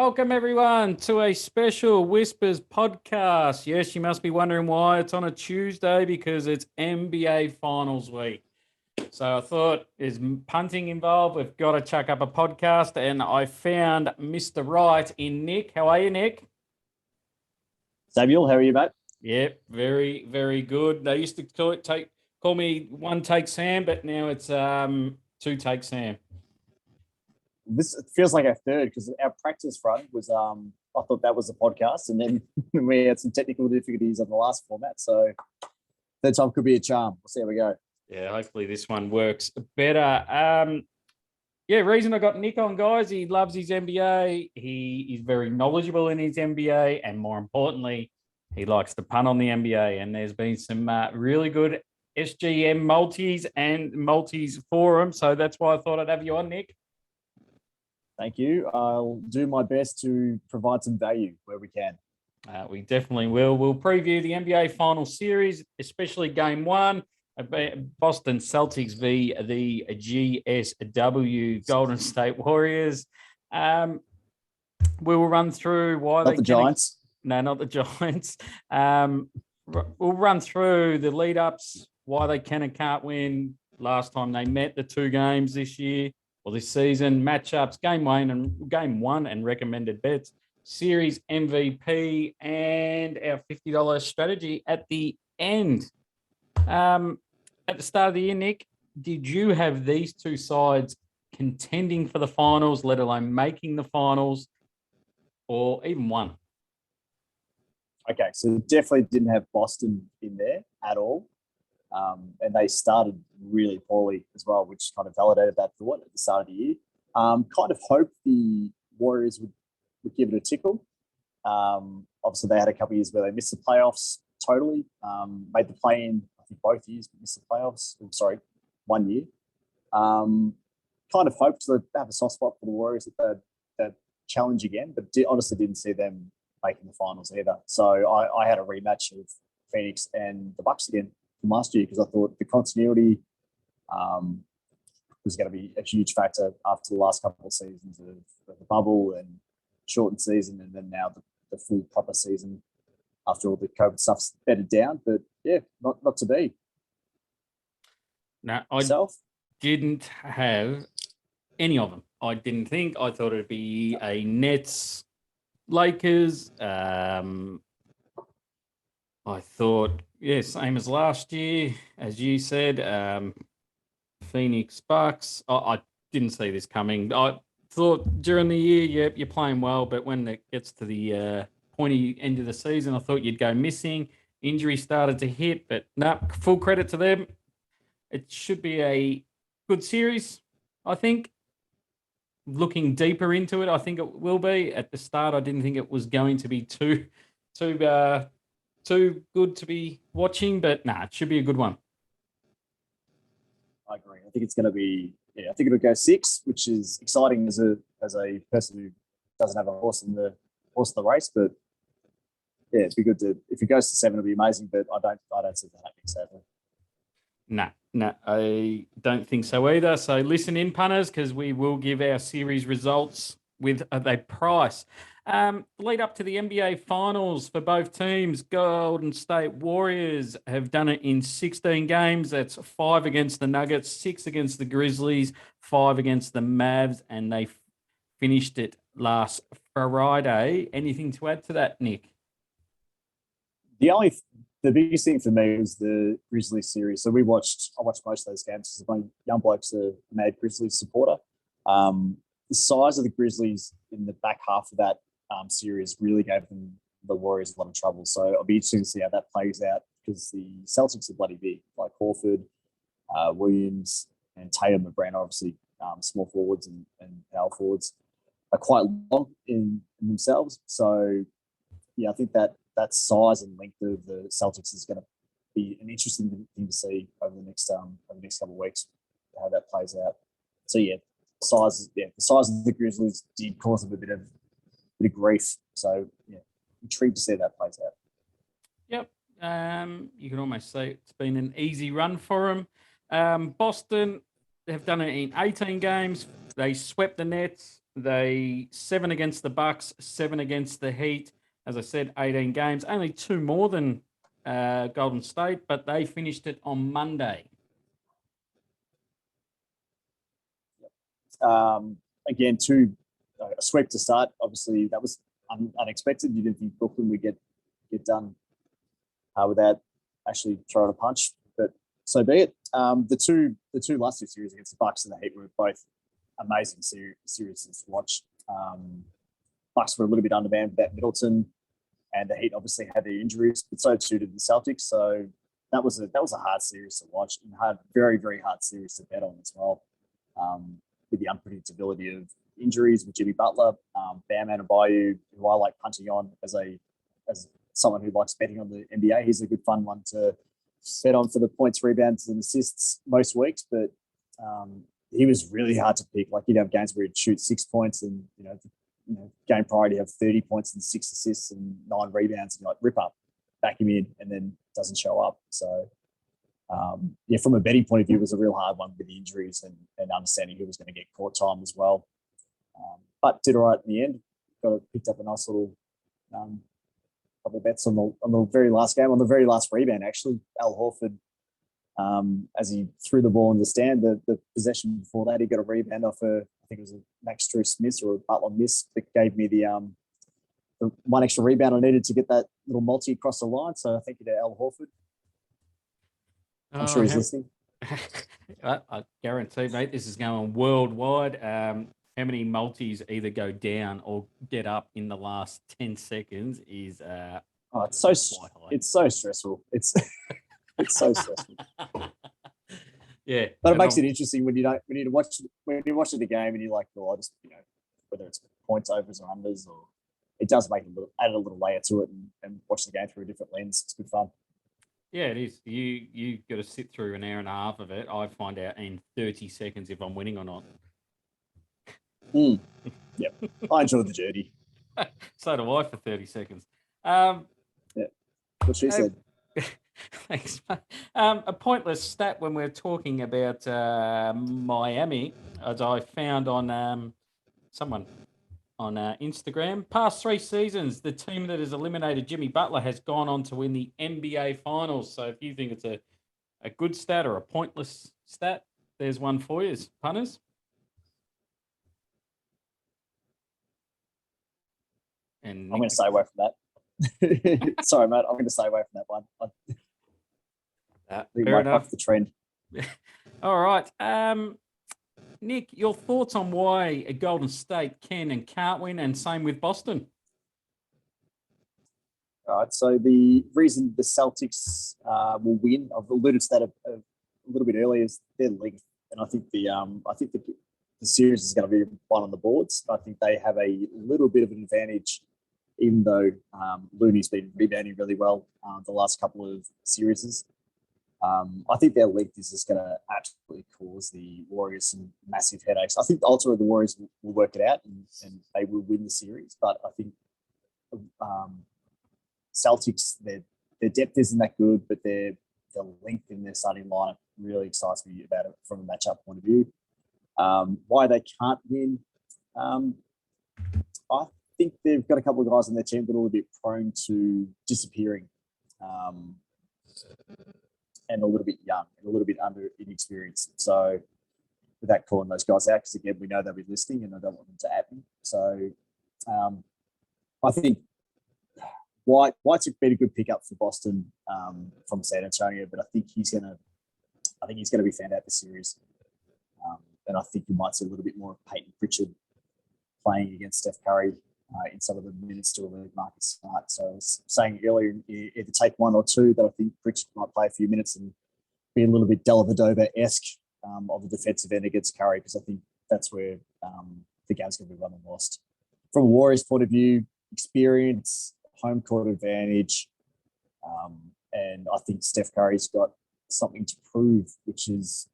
Welcome, everyone, to a special Whispers podcast. Yes, you must be wondering why it's on a Tuesday because it's NBA Finals week. So I thought, is punting involved? We've got to chuck up a podcast, and I found Mr. Right in Nick. How are you, Nick? Samuel, how are you, mate? Yep, very, very good. They used to call me One Take Sam, but now it's Two Take Sam. This feels like our third because our practice run was I thought that was a podcast, and then we had some technical difficulties on the last format. So third time could be a charm. We'll see how we go. Yeah, hopefully this one works better. Reason I got Nick on, guys, he loves his NBA. He is very knowledgeable in his NBA, and more importantly, he likes to punt on the NBA. And there's been some really good SGM multis and multis forum, so that's why I thought I'd have you on, Nick. Thank you. I'll do my best to provide some value where we can. We definitely will. We'll preview the NBA Final Series, especially Game 1. Boston Celtics v. the GSW Golden State Warriors. We will run through why not the Giants. No, not the Giants. We'll run through the lead-ups, why they can and can't win. Last time they met, the two games this year or this season, matchups, game one and recommended bets, series MVP, and our $50 strategy at the end. At the start of the year, Nick, did you have these two sides contending for the finals, let alone making the finals, or even one? Okay, so definitely didn't have Boston in there at all. And they started really poorly as well, which kind of validated that thought at the start of the year. Kind of hoped the Warriors would give it a tickle. Obviously, they had a couple of years where they missed the playoffs totally, made the play-in, I think both years, but missed the playoffs. Oh, sorry, 1 year. Kind of hoped to have a soft spot for the Warriors that they'd challenge again, but honestly didn't see them making the finals either. So I had a rematch of Phoenix and the Bucks again from last year because I thought the continuity was going to be a huge factor after the last couple of seasons of the bubble and shortened season, and then now the full proper season after all the COVID stuff's bedded down. But yeah, not to be. No, I didn't have any of them. I didn't think. I thought it'd be a Nets, Lakers. I thought, same as last year, as you said, Phoenix Bucks. I didn't see this coming. I thought during the year, you're playing well, but when it gets to the pointy end of the season, I thought you'd go missing. Injury started to hit, but no, full credit to them. It should be a good series, I think. Looking deeper into it, I think it will be. At the start, I didn't think it was going to be too good to be watching, but it should be a good one. I agree. I think it's going to be. I think it'll go 6, which is exciting as a person who doesn't have a horse in the race. But yeah, it'd be good to if it goes to 7, it'll be amazing. But I don't see that happening sadly. No, I don't think so either. So listen in, punters, because we will give our series results with a price. Lead up to the NBA Finals for both teams, Golden State Warriors have done it in 16 games. That's 5 against the Nuggets, 6 against the Grizzlies, 5 against the Mavs, and they finished it last Friday. Anything to add to that, Nick? The biggest thing for me was the Grizzlies series. So I watched most of those games because my young bloke's a mad Grizzlies supporter. The size of the Grizzlies in the back half of that series really gave them the Warriors a lot of trouble. So I'll be interested to see how that plays out because the Celtics are bloody big, like Horford, Williams, and Tatum and Brown, obviously small forwards and power forwards, are quite long in themselves. So yeah, I think that size and length of the Celtics is going to be an interesting thing to see over the next couple of weeks, how that plays out. So yeah, the size of the Grizzlies did cause them a bit of grief. So yeah, intrigued to see how that plays out. Yep. You can almost say it's been an easy run for them. Boston have done it in 18 games. They swept the Nets. They 7 against the Bucks, 7 against the Heat. As I said, 18 games, only 2 more than Golden State, but they finished it on Monday. Again, a sweep to start. Obviously, that was unexpected. You didn't think Brooklyn would get done without actually throwing a punch, but so be it. The two last two series against the Bucks and the Heat were both amazing series to watch. Bucks were a little bit undermanned without Middleton, and the Heat obviously had their injuries, but so too did the Celtics. So that was a hard series to watch and very, very hard series to bet on as well. With the unpredictability of injuries with Jimmy Butler, Bam Adebayo, who I like punting on as someone who likes betting on the NBA. He's a good fun one to bet on for the points, rebounds, and assists most weeks. But he was really hard to pick. Like, he'd have games where he'd shoot 6 points, and game prior he'd have 30 points and 6 assists and 9 rebounds, and like rip up, back him in, and then doesn't show up. So from a betting point of view, it was a real hard one with the injuries and understanding who was going to get court time as well. But did all right in the end. Picked up a nice little couple of bets on the very last game, on the very last rebound, actually. Al Horford, as he threw the ball in the stand, the possession before that, he got a rebound off I think it was a Max Strus miss or a Butler miss that gave me the one extra rebound I needed to get that little multi across the line. So I thank you to Al Horford. I'm sure he's listening. I guarantee, mate, this is going worldwide. How many multis either go down or get up in the last 10 seconds is it's so stressful. It's so stressful. Yeah, but it makes it interesting when you watch the game and you're like, well, I just whether it's points, overs, or unders, or it does make add a little layer to it and watch the game through a different lens. It's good fun. Yeah, it is. You got to sit through an hour and a half of it. I find out in 30 seconds if I'm winning or not. Yep, I enjoyed the journey. So do I for 30 seconds. Yeah, what she said. Thanks, mate. A pointless stat when we're talking about Miami, as I found on someone on Instagram. Past 3 seasons, the team that has eliminated Jimmy Butler has gone on to win the NBA Finals. So if you think it's a good stat or a pointless stat, there's one for you, punters. And I'm going to stay away from that. Sorry, mate. I'm going to stay away from that one. Fair enough. The trend. All right. Nick, your thoughts on why a Golden State can and can't win, and same with Boston? All right. So the reason the Celtics will win, I've alluded to that a little bit earlier, is their length, and I think the series is going to be one on the boards. I think they have a little bit of an advantage, even though Looney's been rebounding really well the last couple of series. I think their length is just going to absolutely cause the Warriors some massive headaches. I think ultimately the Warriors will work it out and they will win the series. But I think Celtics, their depth isn't that good, but the length in their starting lineup really excites me about it from a matchup point of view. Why they can't win, I think they've got a couple of guys on their team that are a little bit prone to disappearing. And a little bit young and a little bit under inexperienced. So without calling those guys out, because again, we know they'll be listening and I don't want them to at me. So I think White's been a good pickup for Boston from San Antonio, but I think he's gonna be found out this series. And I think you might see a little bit more of Peyton Pritchard playing against Steph Curry in some of the minutes to relieve Marcus Smart. So I was saying earlier, either take one or two that I think Pritchard might play a few minutes and be a little bit Dellavedova-esque of the defensive end against Curry, because I think that's where the game's going to be run and lost. From a Warriors point of view, experience, home court advantage, and I think Steph Curry's got something to prove, which is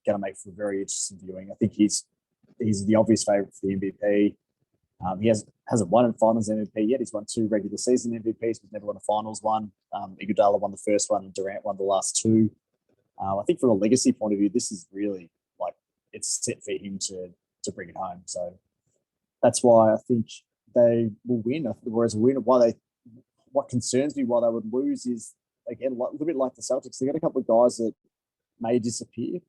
going to make for very interesting viewing. I think he's the obvious favourite for the MVP. He hasn't won a finals MVP yet. He's won 2 regular season MVPs, but never won a finals one. Iguodala won the first one, and Durant won the last 2. I think from a legacy point of view, this is really it's set for him to bring it home. So that's why I think they will win. I think the Warriors will win. What concerns me why they would lose is, again, a little bit like the Celtics. They got a couple of guys that may disappear,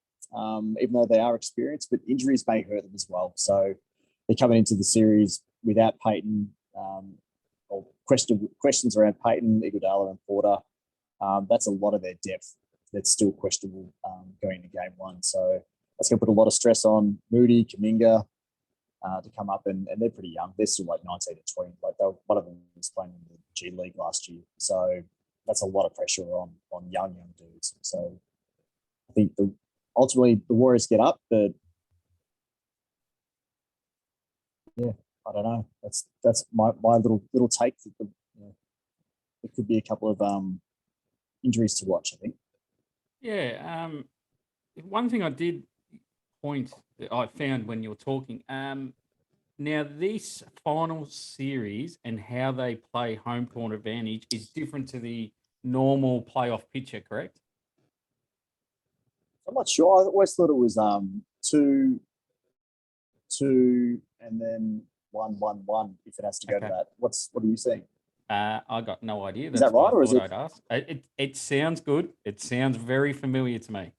even though they are experienced, but injuries may hurt them as well. So they're coming into the series without Peyton, or questions around Peyton, Iguodala, and Porter. That's a lot of their depth that's still questionable going into game one. So that's going to put a lot of stress on Moody, Kuminga to come up, and they're pretty young. They're still like 19 to 20. Like one of them was playing in the G League last year. So that's a lot of pressure on young dudes. So I think ultimately the Warriors get up, but yeah, I don't know. That's my little take. That there could be a couple of injuries to watch, I think. Yeah. One thing I did point that I found when you were talking. Now this final series and how they play home court advantage is different to the normal playoff picture, correct? I'm not sure. I always thought it was 2-2 and then 1-1-1 if it has to go to Okay. that. What are you saying? I got no idea. Is That's that why right, I or is thought it? I'd ask. It sounds good. It sounds very familiar to me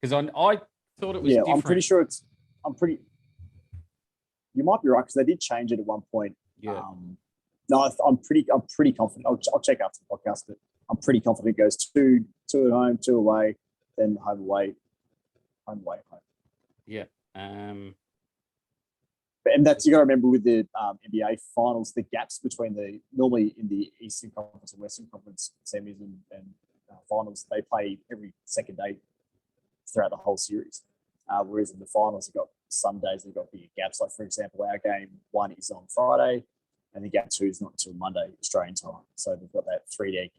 because I thought it was Yeah, different. I'm pretty sure it's. You might be right because they did change it at one point. Yeah. No, I'm pretty confident. I'll check out the podcast, but I'm pretty confident it goes two at home, 2 away, then home away, home. Yeah. And that's, you got to remember with the NBA finals, the gaps between normally in the Eastern Conference and Western Conference semis and finals, they play every second day throughout the whole series. Whereas in the finals, you've got some days they've got bigger gaps. Like, for example, our game 1 is on Friday and the game 2 is not until Monday, Australian time. So they've got that three-day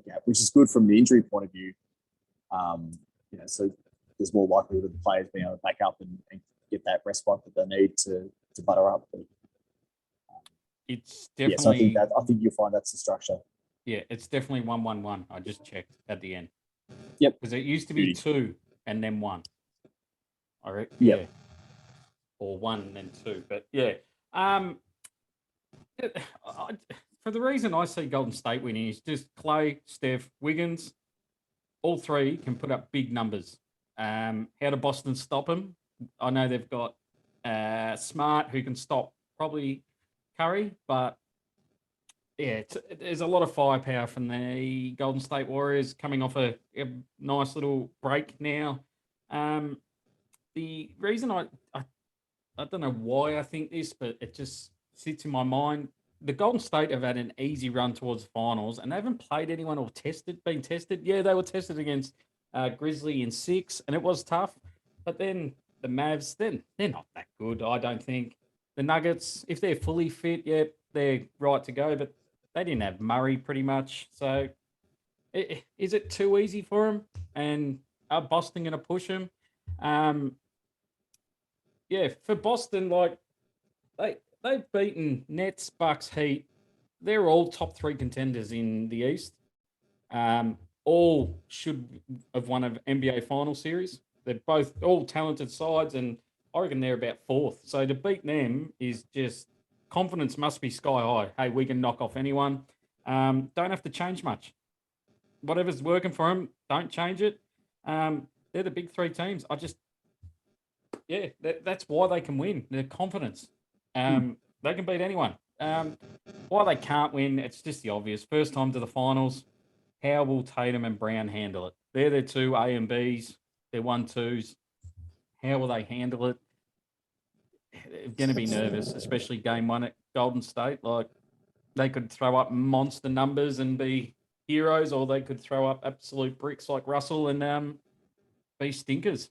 gap, which is good from the injury point of view. So there's more likelihood of the players being able to back up and get that respite that they need to butter up. But, it's definitely. So I think you'll find that's the structure. Yeah, it's definitely 1-1-1. I just checked at the end. Yep. Because it used to be 2 and then 1. All right. Yep. Yeah. Or 1 and then 2. But yeah. For the reason I see Golden State winning is just Clay, Steph, Wiggins. All three can put up big numbers. How do Boston stop them? I know they've got Smart who can stop probably Curry, but yeah, there's a lot of firepower from the Golden State Warriors coming off a nice little break now. The reason I don't know why I think this, but it just sits in my mind. The Golden State have had an easy run towards the finals, and they haven't played anyone or been tested. Yeah, they were tested against Grizzly in 6, and it was tough. But then the Mavs, then they're not that good, I don't think. The Nuggets, if they're fully fit, yeah, they're right to go. But they didn't have Murray pretty much. So is it too easy for them? And are Boston going to push them? Yeah, for Boston, like they've beaten Nets, Bucks, Heat. They're all top 3 contenders in the East. All should have won an NBA final series. They're both all talented sides, and I reckon they're about 4th. So to beat them is just confidence must be sky high. Hey, we can knock off anyone. Don't have to change much. Whatever's working for them, don't change it. They're the big 3 teams. That's why they can win. Their confidence. They can beat anyone. Why they can't win, it's just the obvious. First time to the finals. How will Tatum and Brown handle it? They're their 2 A and Bs. They're 1-2s. How will they handle it? They're going to be nervous, especially game 1 at Golden State. Like, they could throw up monster numbers and be heroes, or they could throw up absolute bricks like Russell and be stinkers.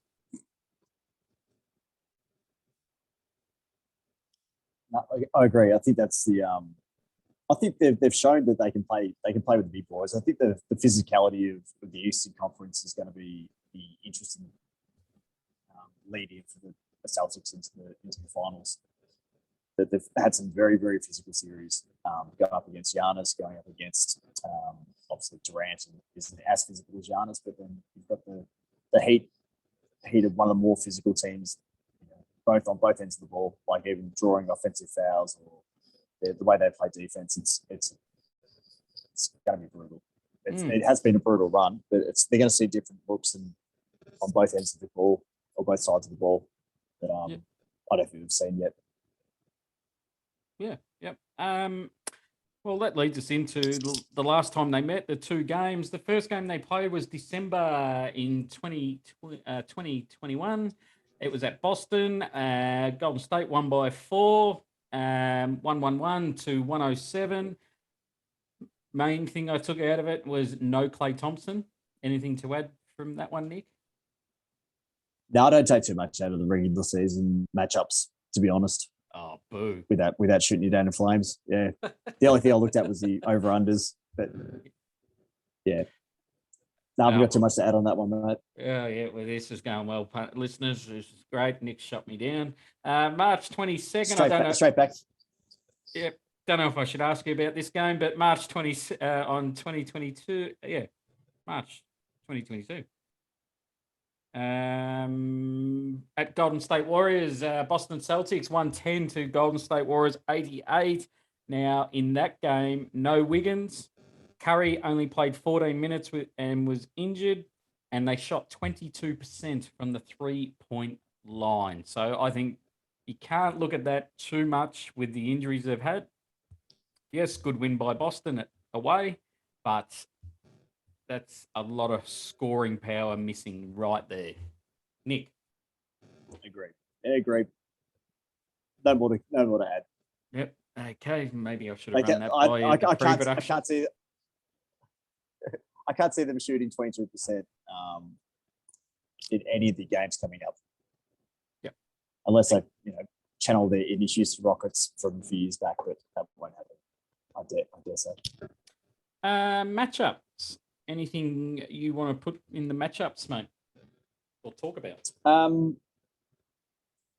I agree. I think that's the. I think they've shown that they can play. They can play with the big boys. I think the physicality of the Eastern Conference is going to be the interesting lead in for the Celtics into the finals. That they've had some very, very physical series going up against Giannis, going up against obviously Durant, and isn't as physical as Giannis, but then you've got the Heat of one of the more physical teams both on both ends of the ball, like even drawing offensive fouls or the way they play defense. It's going to be brutal. It has been a brutal run, but they're going to see different looks on both ends of the ball or both sides of the ball that I don't think we've seen yet. Yeah, yep. Well, that leads us into the last time they met, the two games. The first game they played was December in 2021. It was at Boston. Golden State won by 4, 111 to 107. Main thing I took out of it was no Klay Thompson. Anything to add from that one, Nick? No, I don't take too much out of the regular season matchups, to be honest. Oh, boo. Without shooting you down in flames. Yeah. The only thing I looked at was the over-unders. But, yeah. No, I haven't got too much to add on that one, mate. Yeah. Well, this is going well, listeners. This is great. Nick shot me down. March 22nd. Straight back. Yeah. Don't know if I should ask you about this game, but March 20 on 2022. Yeah. March 2022. At Golden State Warriors, Boston Celtics 110 to Golden State Warriors 88. Now, in that game, no Wiggins. Curry only played 14 minutes and was injured, and they shot 22% from the 3-point line. So I think you can't look at that too much with the injuries they've had. Yes, good win by Boston away, but that's a lot of scoring power missing right there. Nick. Agree. No more to add. Yep. Okay. Maybe I should have run that by you. I can't see them shooting 22% in any of the games coming up. Yep. Unless they, channel their issues to Rockets from a few years back, but that won't happen. I dare say. Matchups. Anything you want to put in the matchups, mate, or talk about?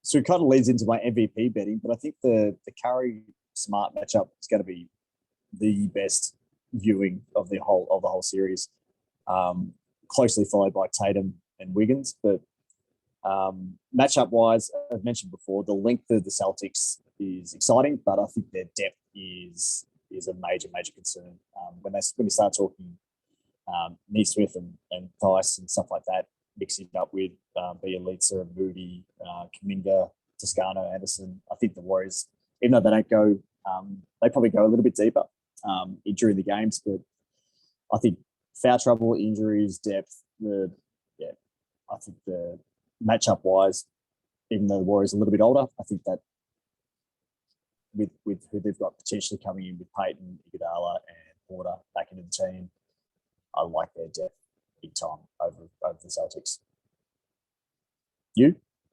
So it kind of leads into my MVP betting, but I think the Curry Smart matchup is going to be the best viewing of the whole series. Closely followed by Tatum and Wiggins, but matchup wise, I've mentioned before, the length of the Celtics is exciting, but I think their depth is a major concern. When you start talking Neesmith and Theis and stuff like that, mixing it up with Bielitsa and Moody, Kuminga, Toscano, Anderson, I think the Warriors, even though they don't go, they probably go a little bit deeper during the games, but I think foul trouble, injuries, depth, I think the matchup wise, even though the Warriors are a little bit older, I think that with who they've got potentially coming in with Peyton, Iguodala, and Porter back into the team, I like their depth big time over the Celtics.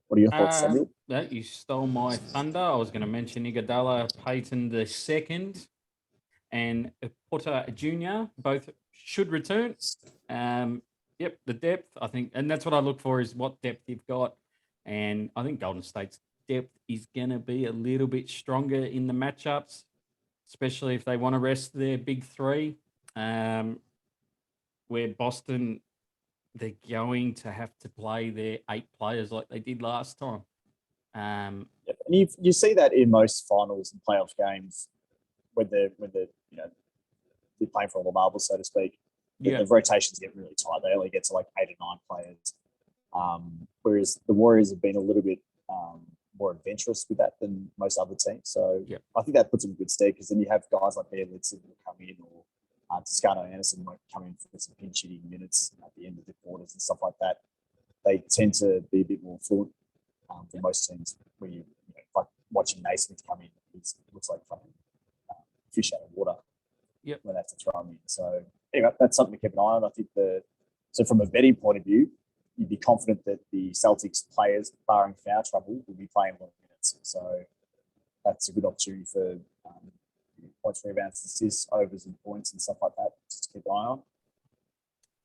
What are your thoughts, Samuel? You stole my thunder. I was going to mention Iguodala, Peyton the second, and Porter Jr. Both should return. Yep, the depth, I think, and that's what I look for is what depth you've got. And I think Golden State's depth is going to be a little bit stronger in the matchups, especially if they want to rest their big three. Where Boston, they're going to have to play their 8 players like they did last time. And you see that in most finals and playoff games when they're playing for all the marbles, so to speak. The rotations get really tight. They only get to like 8 or 9 players. Whereas the Warriors have been a little bit more adventurous with that than most other teams. So I think that puts them in good stead because then you have guys like Bielitsa who come in or Toscano Anderson might come in for some pinch hitting minutes at the end of the quarters and stuff like that. They tend to be a bit more fluent than most teams. Where like watching Naismith come in, it looks like fucking fish out of water. Yep. When they have to throw them in. So anyway, that's something to keep an eye on. I think so from a betting point of view, you'd be confident that the Celtics players, barring foul trouble, will be playing a lot of minutes. So that's a good opportunity for points, rebounds, assists, overs, and points and stuff like that. Just to keep an eye on.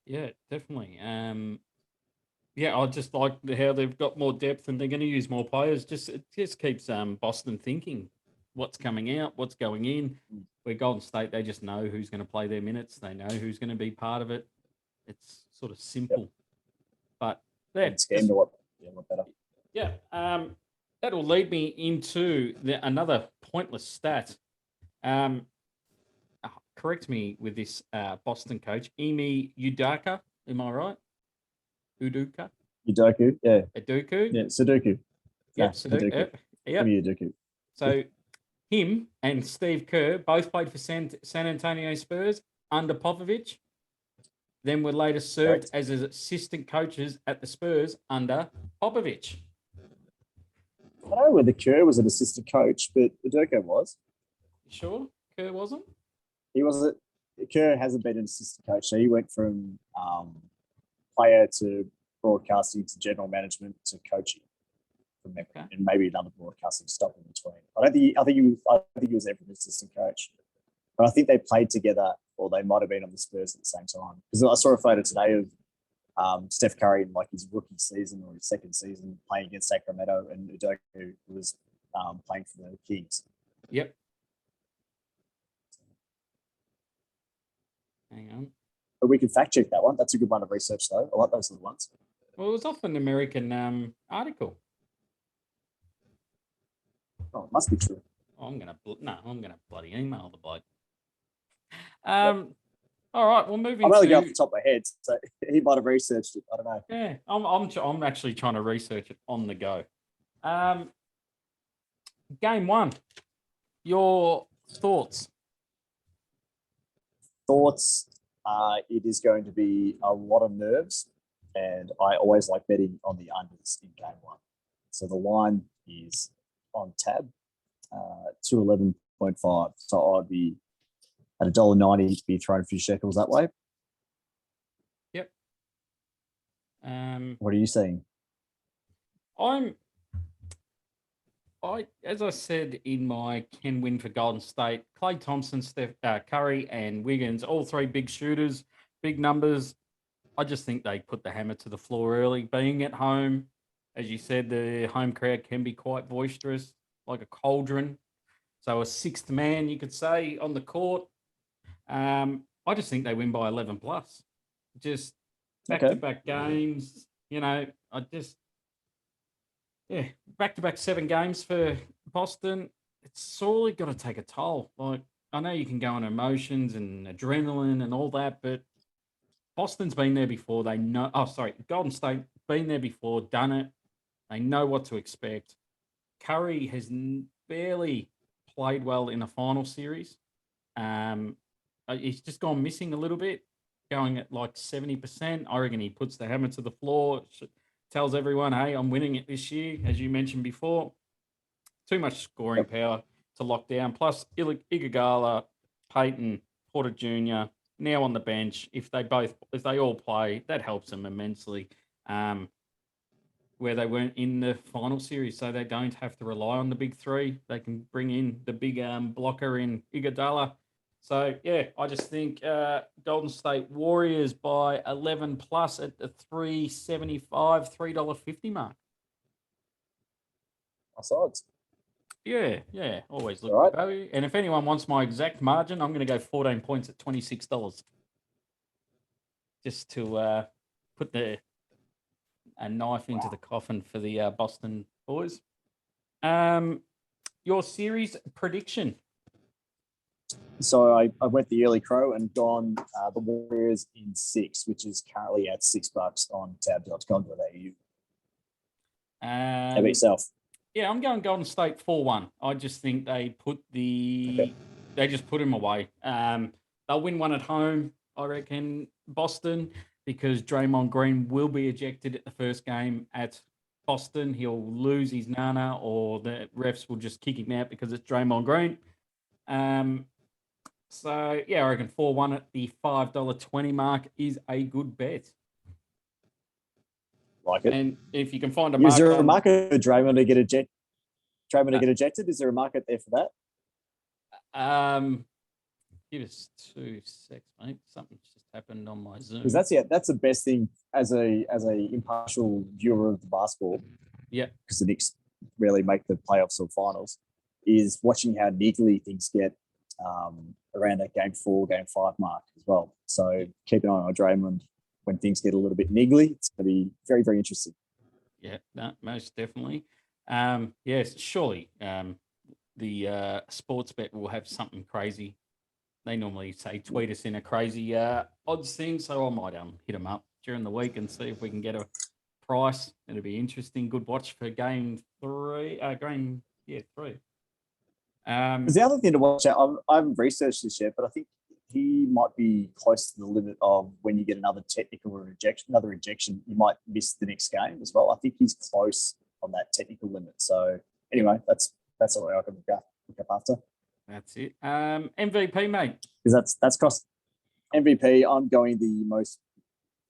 Yeah, definitely. I just like how they've got more depth and they're going to use more players. It just keeps Boston thinking what's coming out, what's going in. Where Golden State, they just know who's going to play their minutes. They know who's going to be part of it. It's sort of simple. Yep. But it's game to what better. Yeah. that'll lead me into another pointless stat. Correct me with this, Boston coach, Emi Udaka. Am I right? Uduka? Udoku, yeah, Uduku? yeah, Sudoku. Yep, No, Sudoku. Hadoku. Yep. Emi Udoku. So him and Steve Kerr both played for San Antonio Spurs under Popovich. Then were later served Correct. as assistant coaches at the Spurs under Popovich. I don't know whether Kerr was an assistant coach, but Udoku was. You sure Kerr wasn't? He wasn't. Kerr hasn't been an assistant coach, so he went from player to broadcasting to general management to coaching, from memory, Okay. and maybe another broadcasting stop in between. I think he was ever an assistant coach, but I think they played together, or they might have been on the Spurs at the same time. Because I saw a photo today of Steph Curry in like his rookie season or his second season playing against Sacramento, and Udoku was playing for the Kings. Yep. Hang on. But we can fact check that one. That's a good one to research, though. I like those little ones. Well, it was off an American article. Oh, it must be true. I'm gonna bloody email the bloke. All right, we'll move I'm only into. going off the top of my head, so he might have researched it. I don't know. Yeah, I'm actually trying to research it on the go. Game one. Your thoughts? Thoughts? It is going to be a lot of nerves, and I always like betting on the unders in game one. So the line is on tab, 211.5. So I'd be at $1.90 be throwing a few shekels that way. Yep. What are you saying? As I said in my can win for Golden State, Klay Thompson, Steph Curry, and Wiggins, all three big shooters, big numbers. I just think they put the hammer to the floor early. Being at home, as you said, the home crowd can be quite boisterous, like a cauldron. So a sixth man, you could say, on the court. I just think they win by 11 plus. Just back-to-back games. Back-to-back 7 games for Boston. It's sorely got to take a toll. Like, I know you can go on emotions and adrenaline and all that, but Boston's been there before. They know. Oh, sorry, Golden State been there before, done it. They know what to expect. Curry has barely played well in a final series. He's just gone missing a little bit, going at like 70%. I reckon he puts the hammer to the floor, tells everyone, hey, I'm winning it this year, as you mentioned before. Too much scoring power to lock down. Plus, Iguodala, Peyton, Porter Jr., now on the bench. If they all play, that helps them immensely. Where they weren't in the final series, so they don't have to rely on the big three. They can bring in the big blocker in Iguodala. So, yeah, I just think Golden State Warriors by 11 plus at the $3.75, $3.50 mark. Offsides. Yeah. Always look All for value. And if anyone wants my exact margin, I'm going to go 14 points at $26. Just to put a knife into the coffin for the Boston boys. Your series prediction. So I went the early crow and gone the Warriors in 6, which is currently at $6 on tab.com.au. How about yourself? Yeah, I'm going Golden State 4-1. I just think they just put him away. They'll win one at home, I reckon, Boston, because Draymond Green will be ejected at the first game at Boston. He'll lose his nana, or the refs will just kick him out because it's Draymond Green. So, yeah, I reckon 4-1 at the $5.20 mark is a good bet. Like it. And if you can find a market... Is there a market for Draymond to get ejected? Is there a market there for that? Give us 2 seconds, mate. Something's just happened on my Zoom. Because that's the best thing as a impartial viewer of the basketball. Yeah. Because the Knicks rarely make the playoffs or finals, is watching how niggly things get around that game 4, game 5 mark as well. So keep an eye on Draymond when things get a little bit niggly. It's going to be very, very interesting. Yeah, no, most definitely. Yes, surely the sports bet will have something crazy. They normally say tweet us in a crazy odds thing, so I might hit them up during the week and see if we can get a price. It'll be interesting. Good watch for game three. Game 3. Because the other thing to watch out, I haven't researched this yet, but I think he might be close to the limit of when you get another technical or another ejection, you might miss the next game as well. I think he's close on that technical limit. So anyway, that's all I can look up after. That's it. MVP, mate. Because that's cost MVP. I'm going the most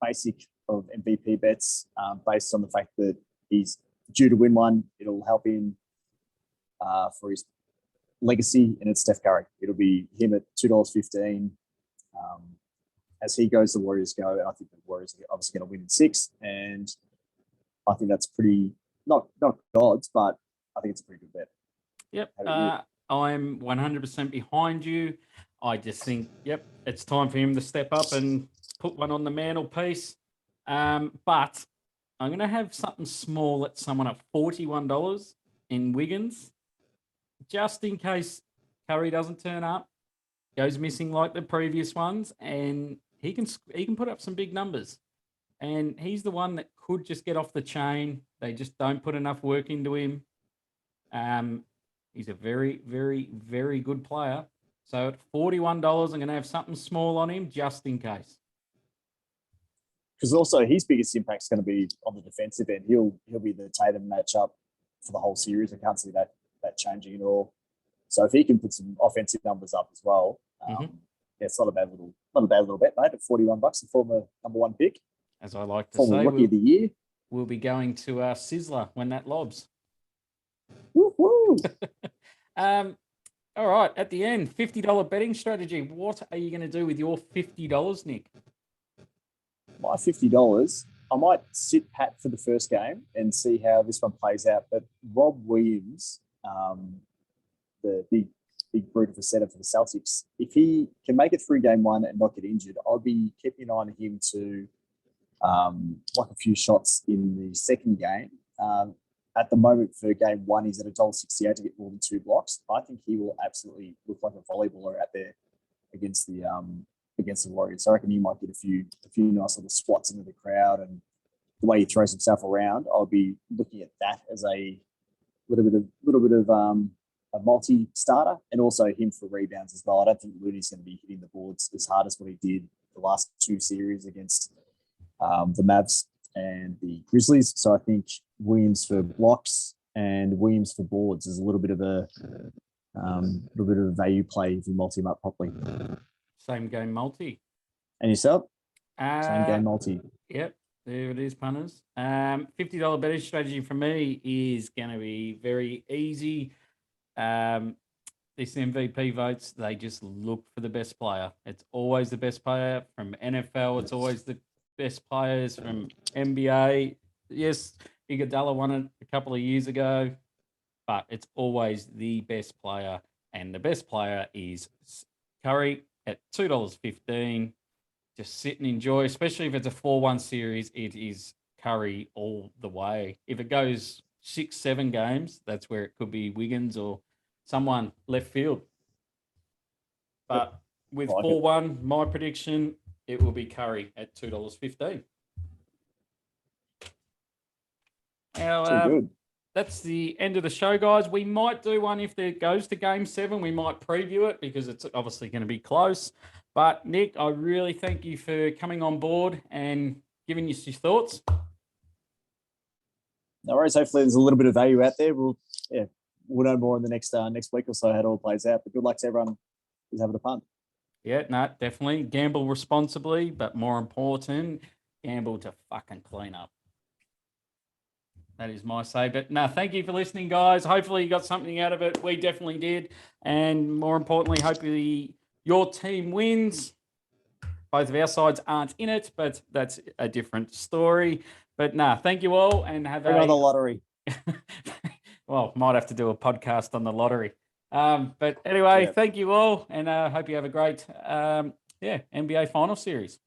basic of MVP bets based on the fact that he's due to win one. It'll help him for his legacy, and it's Steph Curry. It'll be him at $2.15. As he goes, the Warriors go, and I think the Warriors are obviously going to win in 6. And I think that's pretty not odds, but I think it's a pretty good bet. Yep. I'm 100% behind you. I just think, it's time for him to step up and put one on the mantelpiece. But I'm going to have something small at someone at $41 in Wiggins, just in case Curry doesn't turn up, goes missing like the previous ones, and he can put up some big numbers. And he's the one that could just get off the chain. They just don't put enough work into him. He's a very, very, very good player. So at $41, I'm going to have something small on him just in case. Because also his biggest impact is going to be on the defensive end. He'll be the Tatum matchup for the whole series. I can't see that changing at all. So if he can put some offensive numbers up as well, it's not a bad little bet, mate. At $41, the former number 1 pick, as I like to former say, rookie of the year. We'll be going to Sizzler when that lobs. Woo-hoo. All right, at the end, $50 betting strategy. What are you going to do with your $50, Nick? My $50, I might sit pat for the first game and see how this one plays out. But Rob Williams, the big brute of a setter for the Celtics, if he can make it through game 1 and not get injured, I'll be keeping an eye on him to block a few shots in the second game. At the moment for game 1, he's at $1.68 to get more than 2 blocks. I think he will absolutely look like a volleyballer out there against the Warriors. So I reckon he might get a few nice little swats into the crowd, and the way he throws himself around, I'll be looking at that as a little bit of a multi-starter, and also him for rebounds as well. I don't think Looney's going to be hitting the boards as hard as what he did the last 2 series against the Mavs and the Grizzlies. So I think Williams for blocks and Williams for boards is a little bit of a value play if you multi him up properly. Same game multi. And yourself? Same game multi. Yep, there it is, punters. $50 betting strategy for me is going to be very easy. This MVP votes, they just look for the best player. It's always the best player from NFL. It's always the best players from NBA. Yes, Iguodala won it a couple of years ago, but it's always the best player. And the best player is Curry at $2.15. Just sit and enjoy, especially if it's a 4-1 series. It is Curry all the way. If it goes 6-7 games, that's where it could be Wiggins or someone left field. But with 4-1, my prediction, it will be Curry at $2.15. Now, that's the end of the show, guys. We might do one if it goes to Game 7. We might preview it because it's obviously going to be close. But, Nick, I really thank you for coming on board and giving us your thoughts. No worries. Hopefully there's a little bit of value out there. We'll know more in the next week or so how it all plays out. But good luck to everyone who's having a punt. Yeah, no, definitely. Gamble responsibly, but more important, gamble to fucking clean up. That is my say. But no, thank you for listening, guys. Hopefully you got something out of it. We definitely did. And more importantly, hopefully your team wins. Both of our sides aren't in it, but that's a different story. But no, thank you all and have the lottery. Well, might have to do a podcast on the lottery. But anyway, Thank you all, and I hope you have a great NBA final series.